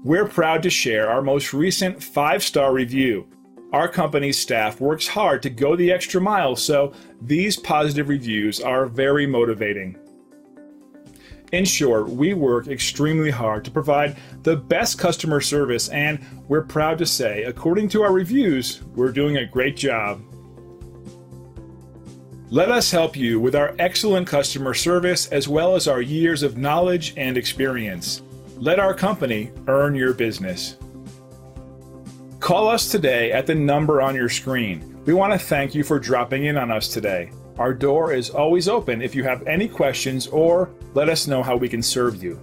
We're proud to share our most recent 5-star review. Our company's staff works hard to go the extra mile, so these positive reviews are very motivating. In short, we work extremely hard to provide the best customer service, and we're proud to say, according to our reviews, we're doing a great job. Let us help you with our excellent customer service as well as our years of knowledge and experience. Let our company earn your business. Call us today at the number on your screen. We want to thank you for dropping in on us today. Our door is always open if you have any questions or let us know how we can serve you.